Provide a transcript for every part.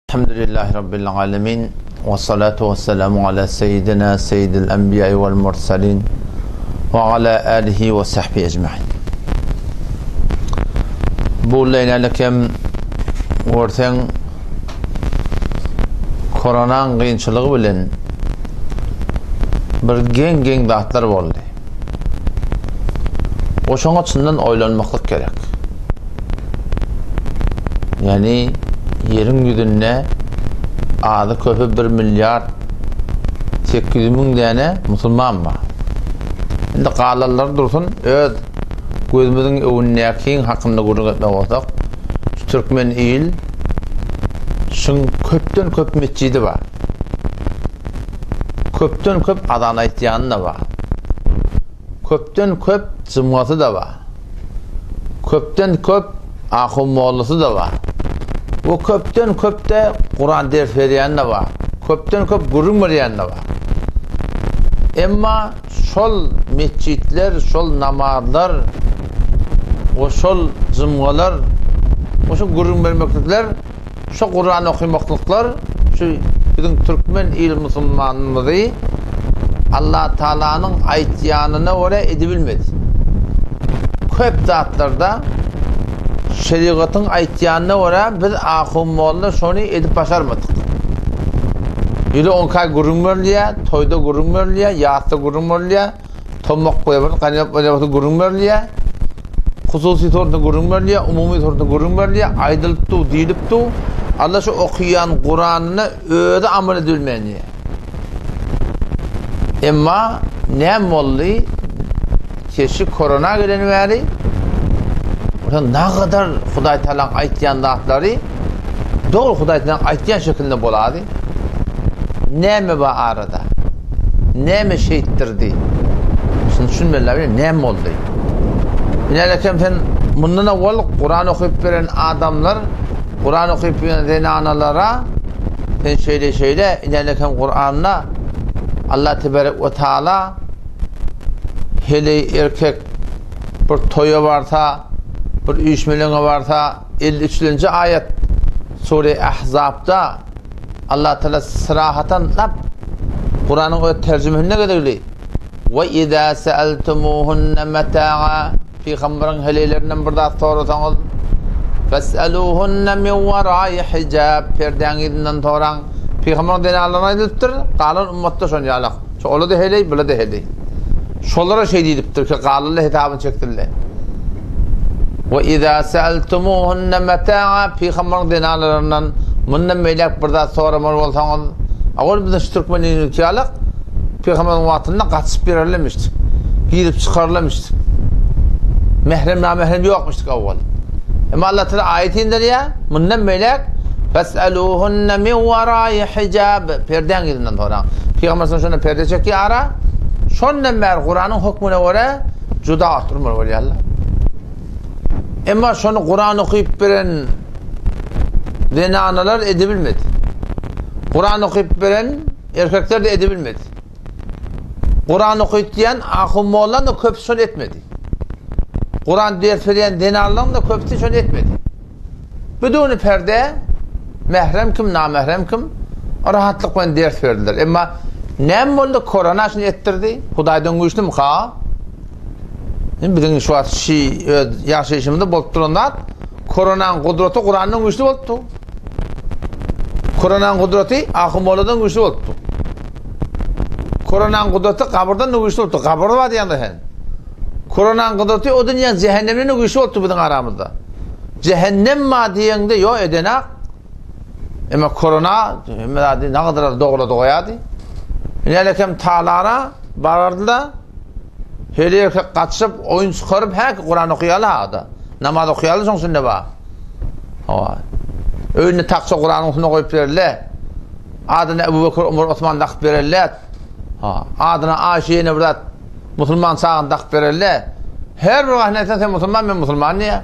Elhamdülillahi Rabbil alemin ve salatu ve selamu ala seyyidina seyyidil enbiya vel mursalin ve ala alihi ve sahbihi ecmaîn. Bu leylalekem orten koronan kıyınçılığı bilen bir gen dağıtlar oldu. O şoňa çyndan oylanmaklyk gerek. Yani yerin yüzünde adı köpü 1 milyar 800 min tane musulman var. Şimdi qalalar dursun, öz gözümüzün önündeki hakkında gurur olsak, Türkmen il şun köpten köp mescidi var. Köpten köp adana ihtiyanı da var. Köpten köp cemaati da var. Köpten köp ahum mollası da var. O köpten köpte Kur'an ders veren de var. Köpten köp gurun veren de var. Emma şol mescitler, şol namazlar, o şol cumgalar, o şol gurun vermeklikler, şu Kur'an okumaklıklar, şu bizim Türkmen il Müslümanları Allah Teala'nın ayetyanına oraya edebilmedi. Köp zatlarda şeriatın ayetyanına oraya biz ahummoğlu şunu edip başarmadık. Yine onkay gurun verliye, toyda gurun verliye, yağda gurun verliye, tomak koyamadı, kaynap koyamadı gurun verliye, hususi torunda gurun verliye, umumi torunda gurun verliye, aydılıptı, dilipti. Allah şu okuyan Kur'an'ına öyle amel edilmeyeni. Ama ne oldu? Keşi korona geleni veri, ne kadar Huday Teala'nın ayetyan dağıtları doğru Huday Teala'nın ayetyan şeklinde boladı. Ne mi var arada? Ne mi şehittirdi? Şimdi düşünmeler ne mi oldu? İnelekem sen bundan evvel Kur'an okuyup veren adamlar, Kur'an okuyup veren analara sen şöyle inelekem Kur'an'la Allah Tebarek ve Teala hele erkek bir toya varsa bir 3 milyona varsa 53. ayet Sure-i Ahzab'da Allah Teala sırahatan Kur'an'ın o tercümesine geldi. Ve izâ se'eltumûhunne metâ'a Peygamberin helelerinden burada sorusanız fes'elûhunne min verâi hicab perdenginden toran Peygamberin denalarına ediliptir. Kalan ümmette şonu yalak. Ola da heley, bula da heley. Şolara şey deyiliptir ki kalanla hitabını çektirler. Ve izâ se'eltumûhunne metâ'a Peygamberin denalarından bundan meylek burada soramar olsanız ağır bizden şu Türkmenliğin ülkeyalık Peygamberin vaatından kaçıp birerlemiştik. Girip çıkarlamıştık. Mehrem namehrem yokmuştuk evvel. Ama Allah Teala ayetinden ya bundan meylek fes'elûhunne min verâi hicab perden gidinden sonra. Peygamber sana şuna perde çekiyor ara. Şondan beri Kur'an'ın hükmüne göre cüda oturmur var ya Allah. Ama şunu Kur'an okuyup veren zenaneler edebilmedi. Kur'an okuyup veren erkekler de edebilmedi. Kur'an okuyup diyen ahummoğlan da köpü şunu etmedi. Kur'an ders veren zenaneler da köpü şunu etmedi. Beduni perde mehrem kim, namehrem kim rahatlıkla ders verdiler. Ama ne oldu? Korona şunu ettirdi. Hudaydan güçlü mü ha? Bizim şu an yaşayışımda bolup duranlar koronanın kudreti Kur'an'ın güçlü oldu. Koronanın kudreti ahummoğludan güçlü oldu. Koronanın kudreti kabirden güçlü oldu. Kabir var yanında hen. Koronanın kudreti o dünyanın cehenneminin güçlü oldu bizim aramızda. Cehennem madiyende yok edenak. Ama korona ne kadar doğru doğuyadı. İnelekem tağlara barardılar. Hele kaçıp oyun çıkarıp Kur'an okuyalı da. Namaz okuyalı son sünne var. Önüne taksa Kur'an'ın üstüne koyup verirler. Adına Ebu Bekir, Ömer, Osman takıp verirler. Adına Aşiye Nevrat Müslüman sağın takıp verirler. Her rahnetten sen Müslüman, ben Müslüman niye?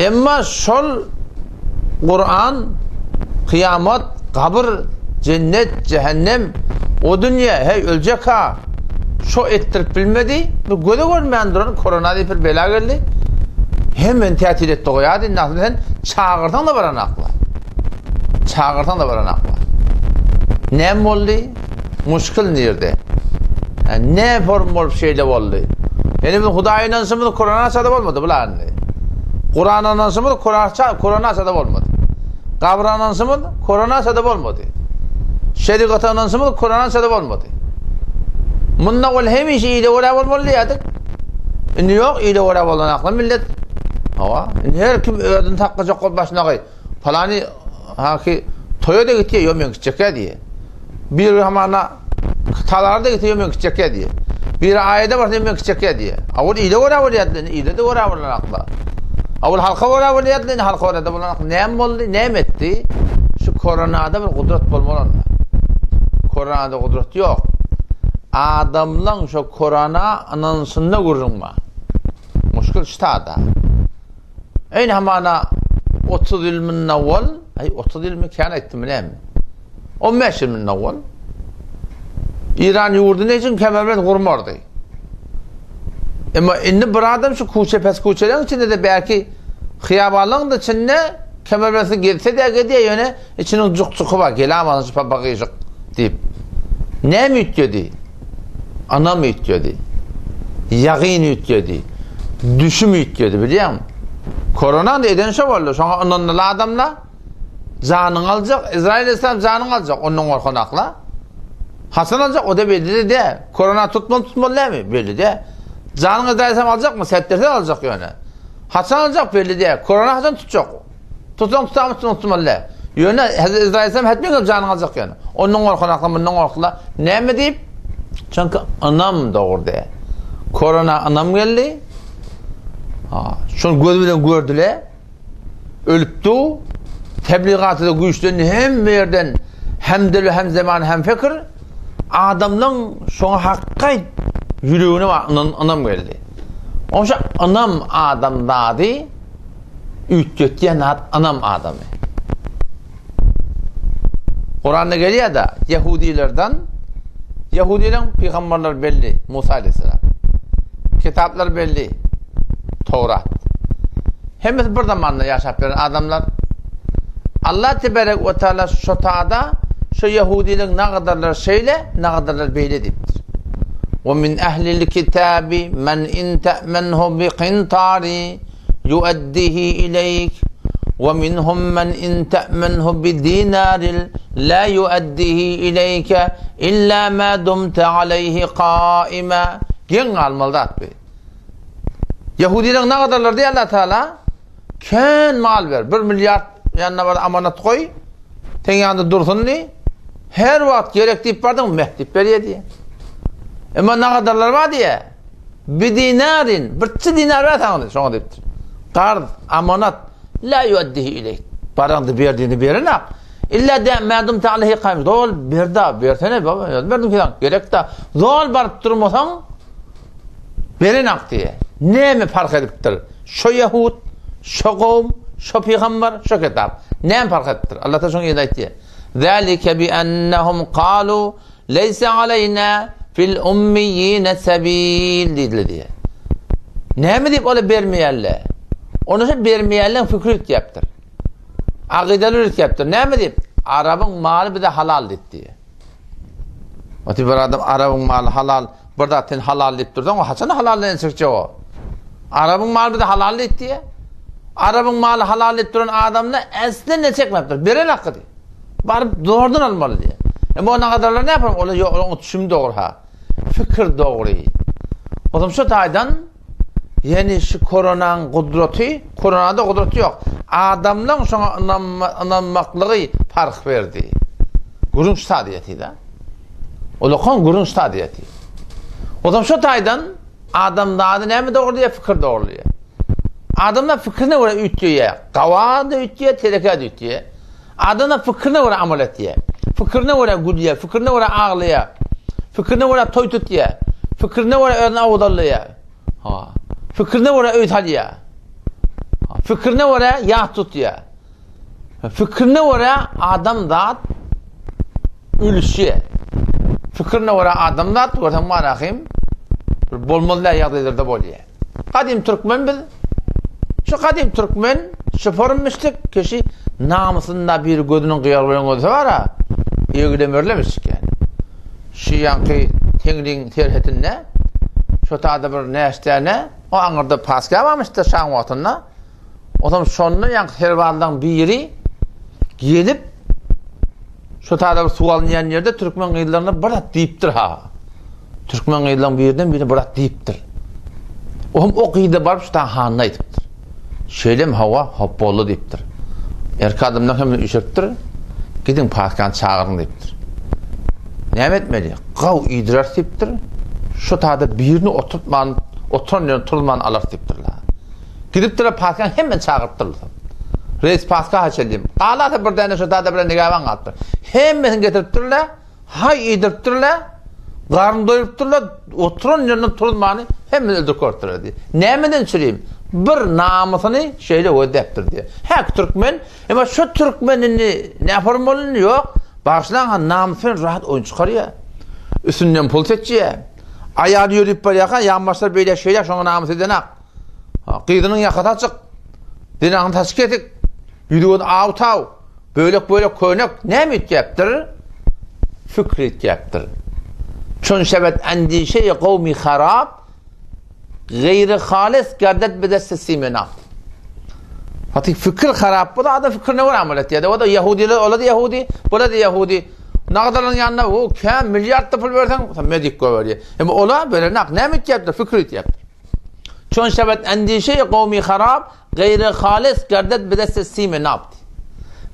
Ama şol Kur'an, kıyamet, kabir, cennet, cehennem o dünya ölecek ha. Şu ettirip bilmedi. Göze görmeyen duran korona diye bir bela geldi. Hemen tehdit etti koyadı. Nasıl sen çağırdan da varan akla. çağırtan da baranak var. Ne oldu? Muşkil nerede? Yani ne form olup şeyde oldu? Yani bu Hudayı nansımı Kur'an'a sadab olmadı bular. Kur'an'a nansımı Kur'an'a sadab olmadı. Kabr'a nansımı Kur'an'a sadab olmadı. Şeriat'a nansımı Kur'an'a sadab olmadı. Bununla ol hemiş iyi de oraya olmalı yadık. Yok iyi de oraya olan akla millet. Hava. Her kim ödün takkacak kol başına koy. Falani haki toya da gidiyor yomen gidecek diye. Bir hamana kıtalarda gidiyor yomen gidecek diye. Bir ayette var yomen gidecek diye. Avul iyi de oraya oluyadın. İyi de oraya olan akla. Avul halka oraya oluyadın. Halka oraya da olan akla. Ne oldu? Ne etti? Şu koronada bir kudret olmalı. Koronada kudret yok. Adamlan şu korona anansında gurrunma. Muşkil ştada. Aynı hamana 30 yıl min evvel, 30 yıl mi kana ettim ne mi? 15 yıl min evvel. İran yurduna için kemermet kurmardı. Ama indi bir adam şu kuçelerin içinde de belki hıyabalın da içinde kemermeti girse de gidiyor yöne içinin cuk var. Gelamanın şu papakıyıcık deyip. Ne mi ütüyordu? Ana mı ütüyordu? Yağın ütüyordu? Düşü mü ütüyordu biliyor musun? Korona da eden şey oldu. Sonra onunla adamla canını alacak. İsrail İslam canını alacak. Onun korkunakla. Hasan alacak. O da belli de. Korona tutmalı değil mi? Belli de. Canını İsrail İslam alacak mı? Settirden alacak yani. Hasan alacak belli de. Korona Hasan tutacak. Tutmalı. Yönü İsrail İslam etmiyor canını alacak yani. Onun korkunakla. Bunun korkunakla. Ne mi deyip? Çünkü anam doğurdu. Korona anam geldi. Şunu gözüyle gördüler. Ölüptü. Tebliğatı da güçlerini hem yerden hem dili hem zaman hem fikir. Adamın şuna hakka yüreğine anam geldi. Onun için anam adam dadı. Ütçötüyen anam adamı. Kur'an'da geliyor da Yahudilerin peygamberler belli. Musa Aleyhisselam. Kitaplar belli. Tevrat. Hem bir zamanla yaşap veren adamlar. Allah Tebarek ve Teala şu taada şu Yahudilerin ne kadarlar şeyle ne kadarlar belli deyiptir. وَمِنْ أَهْلِ الْكِتَابِ مَنْ اِنْ تَأْمَنْهُ بِقِنْطَارِ يُؤَدِّهِ إِلَيْكَ وَمِنْهُمْ مَنْ اِنْ تَأْمَنْهُ بِدِينَارٍ لَا يُؤَدِّهِ إِلَيْكَ إِلَّا مَا دُمْتَ عَلَيْهِ قَائِمًا. Gen almalı da be. Yahudilerin ne kadarlar diye Allah Teala ken mal ver. 1 milyar yanına var amanat koy. Ten yanında dursun diye. Her vakit gerek deyip vardın mı? Mehdip veriyor diye. Ama ne kadarlar var diye. Bir dinarin. Bir dinar ver tanrı. Şuna deyiptir. Kard, amanat. La yuaddihi ileyk. Paranı verdiğini verin ha. İlla de madum ta'alehi kaymış. Dol berda. Versene baba. Verdim ki gerek de. Dol barıp durmasan verin hak diye. Ne mi fark ediptir? Şu Yahud, şu kavm, şu peygamber, şu kitap. Ne mi fark ediptir? Allah da şunu yedek diye. ذَٰلِكَ بِأَنَّهُمْ قَالُوا لَيْسَ عَلَيْنَا fil ummiyine sebil dedi diye. Ne mi deyip öyle vermeyenler? Onun için vermeyenler fikri yaptır. Akideli yaptır. Ne mi deyip? Arap'ın malı bir de halal dedi diye. O tip bir adam Arap'ın malı halal, burada ten halal deyip durdu ama haçan halallen çıkacak o. Arap'ın malı bir de halal dedi diye. Arap'ın malı halal deyip duran adamla esne ne çekmektir? Beren hakkı diye. Barıp doğrudan almalı diye. Ama o ne kadarlar ne yapalım? Onun tüşüm doğru ha. Fikir doğru. O zaman şu taydan yani şu koronanın kudreti, koronada kudreti yok. Adamdan sonra anlamaklığı fark verdi. Gurun stadiyeti de. O lokon gurun stadiyeti. O zaman şu taydan adamda adı ne mi doğru diye fikir doğru diye. Adamda fikrine göre ütüyor. Kavada ütüyor, telekada ütüyor. Adamda fikrine göre amel etiyor. Fikrine göre gülüyor, fikrine göre ağlıyor. Fikrine göre toy tutuyor. Fikrine göre örneğin avudalıyor. Fikrine göre öğütaliyor. Fikrine göre yağ tutuyor. Fikrine göre adam da ülüşüyor. Fikrine göre adam da ortam marahim bolmalılar yağdaylarda boluyor. Kadim Türkmen bil. Şu kadim Türkmen Şıpırmıştık kişi namusunda bir gözünün kıyarlayan olsa var ha, ilgilenmörlemiştik yani. Şu yankı tengliğin terhetinde, şu taada bir neşterne, o anırda paska yapmamıştı şan vatanına. O zaman sonunda yankı hervaldan biri gelip, şu taada bir sualınlayan yerde Türkmen kıyılarına bırak deyiptir ha. Türkmen kıyılarının bir yerden biri bırak deyiptir. O kıyıda barıp şu taada hanına ediptir. Şeylem hava hopbollu deyiptir. Erki adımdan hemen üşürttür, gidin paskanı çağırın deyiptir. Neyem etmeli? Qav idrar deyiptir. Şu taada birini oturman alır deyiptirler. Gidiptir paskanı hemen çağırttırlar. Reis paska haçelim. Ağla bir tane şu taada bir nigavan kalktır. Hemen getiriptirler, hay idiriptirler, karnı doyuruptirler, oturun yerine turulmanı hemen öldürkorttirler diye. Neyemeden süreyim? Bir namusunu şeyle ödeptir diye. Hak Türkmen, ama şu Türkmenin ne yaparım olun yok. Başlayan namusun rahat oyun çıkarıyor. Üstünden pul seçiyor. Ayağını yürüyüp barıyaka, yanbaşlar böyle şeyler şuna namus edenek. Kıydının yakıt açık. Dinağın taşık edik. Yürüyün avtav. Böyle koynak ne mi yaptırır? Fikret yaptırır. Çün şebet endişe-i kavmi harab, gayri halis gardet bedeste simena. Fatih fikir harap bu da adam fikir ne var amelet ya da o da Yahudiler ola da Yahudi, bu da Yahudi. Nağdaların yanına o kem milyar tıpıl versen medik koyuyor. Ama ola böyle ne mi yaptır? Fikret yaptır. Çün şebet endişe-i kavmi harab, gayri halis gardet bedeste simena.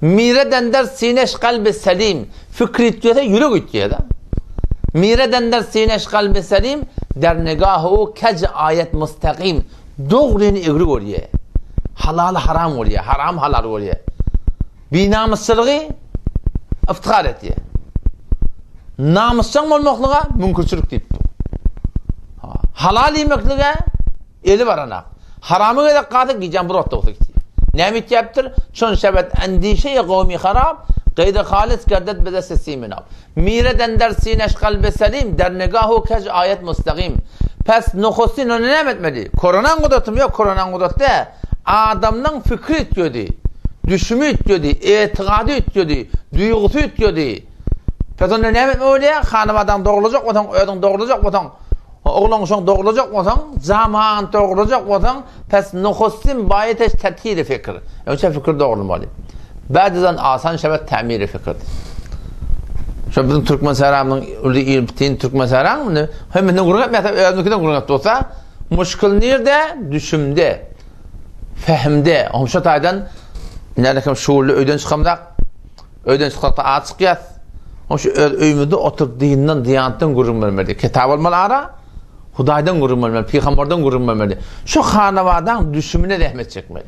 Mire dender sineş kalbi selim, fikret diyorsa yürü git ya da. Mire dender sineş kalbi selim, der negahı kec ayet müstakim, doğruyun egri oluyor. Halal haram oluyor, haram halal oluyor. Bir namussızlığı iftihar ediyor. Namussan olmaklığa mümkünçülük deyip. Halal yemekliğe eli varana. Haramı kadar katık giyeceğim bu rotta olsa gidiyor. Nemit yaptır? Çün şebet endişe-i kavmi harab, gayri halis gardet bedeste siminab. Mire dender sineş kalbi selim, der negahı kec ayet müstakim. Pes nuhusin onu ne etmedi? Koronan kudatum yok, koronan kudat de. Adamdan fikri itiyordu, düşümü itiyordu, etiqadı itiyordu, duygusu itiyordu. Pes onu ne etmedi öyle? Hanımadan doğrulacak otan, ödün doğrulacak otan, oğlan şun doğrulacak otan, zaman doğrulacak otan, pes nuhusin bayeteş tetiri fikir. Önce fikir doğrulmalı. Bazen asan şebet temiri fikirdir. Şu bizim Türkmen seramının öyle ilbitiğin Türkmen seramını hemen kurun etmeye özünkinden kurun etti olsa muşkil nerede? Düşümde, fehimde. Şu taydan neredekim şuurlu öyden çıkamdak, öyden çıkakta açık yaz. Şu öymüde oturup dininden, diyanetden kurun vermeli. Kitap olmalı ara, Hudaydan kurun vermeli, Peygamberden kurun vermeli. Şu hanavadan düşümüne rahmet çekmeli.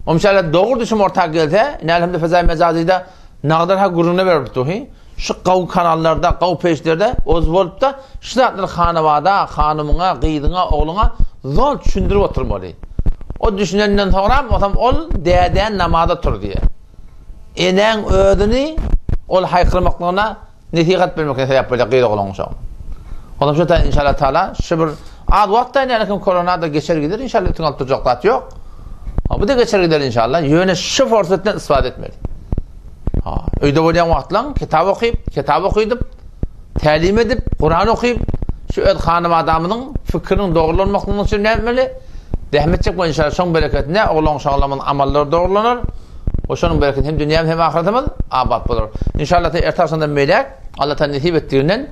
O mesela doğru düşüm ortaya gelse, elhamdülillah fezai mezazide nağdar ha gururuna verip tuhi. Şu qav kanallarda, qav peşlerde oz bolup da şulatlar hanavada, hanımına, qıydına, oğluna zor düşündürüp oturmalı. O düşünenden sonra ol değden namada tur diye. Enen ödünü ol haykırmaklığına netiqat vermekle yapacak qıydı olan uşağım. Ondan sonra inşallah Teala şu bir ad vaktayla yani korona da geçer gider inşallah tüm altıracaklat yok. Bu da geçer gider inşallah. Yöne şu fırsattan istifade etmeli. Öyde olayan vaktlan kitap okuyup, talim edip, Kur'an okuyup, şu hanım adamının fikrinin doğrulanmaklığının için ne etmeli? Rahmet çekme inşallah son bereketine, oğlan şağlamın amalları doğrulanır. O şunun bereketi hem dünya hem ahiretimiz abat bulur. İnşallah ertesinden melek Allah'tan nasip ettiğinden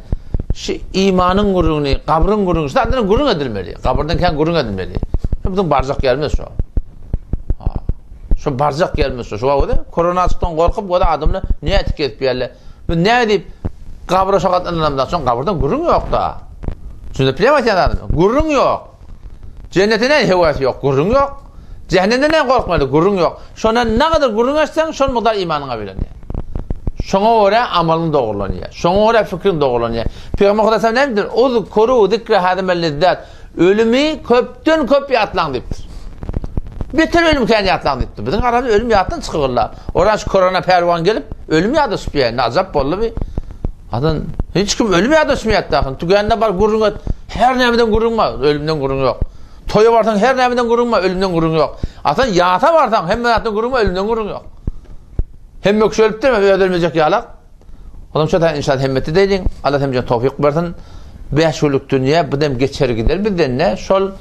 şu imanın gururunu, kabrın gururunu, işte adına gurur edilmeli. Kabrdan kendi gurur edilmeli. Bütün barzak gelmez şu. Şu barzak gelmez şu. Şu var korona açıktan korkup o da adamını niye etik etip yerle. Ne deyip kabra şakatlananımdan sonra kabrdan gururun yok da. Şimdi bilemez yani gururun yok. Cennetine hevası yok, gururun yok. Cehennemden ne korkmadı, gururun yok. Şuna ne kadar gururun açsan şunun kadar imanına verin. Şuna oraya amalın doğrulanıyor. Şuna oraya fikrin doğrulanıyor. Peygamber Aleyhisselam ne midir? O koru zikre hademel lezzat. Ölümü köpten köp yatlan deyiptir. Bütün ölüm kendi yatlan deyiptir. Bizim aramızda ölüm yattan çıkırlar. Oradan şu korona pervan gelip ölüm yadı süpüyor. Nazap bollu bir. Adın hiç kim ölüm yadı süpüyor. Tükeninde var gururun et. Her nemeden gururun var. Ölümden gururun yok. Toya varsan her nemeden gururun var. Ölümden gururun yok. Atan yata varsan hem hayatın guruma ölümden gurun yok. Hem yok şöyle mi öldürmeyecek yalak. Adam şöyle inşallah himmeti deyin. Allah temizce tevfik versin. 5 yıllık dünya bu dem geçer gider. Bizden ne? Şol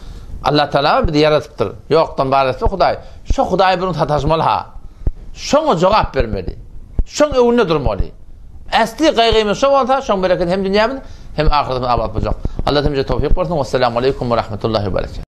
Allah Teala bizi yaratıptır. Yoktan baresi Huday. Şu Huday bunu tataşmalı ha. Şuna cevap vermeli. Şuna önüne durmalı. Asli gaygımız şu olsa şun bereket hem dünyamın hem ahiretimiz abad olacak. Allah temizce tevfik versin. Vesselamu aleyküm ve rahmetullahi ve berekatuhu.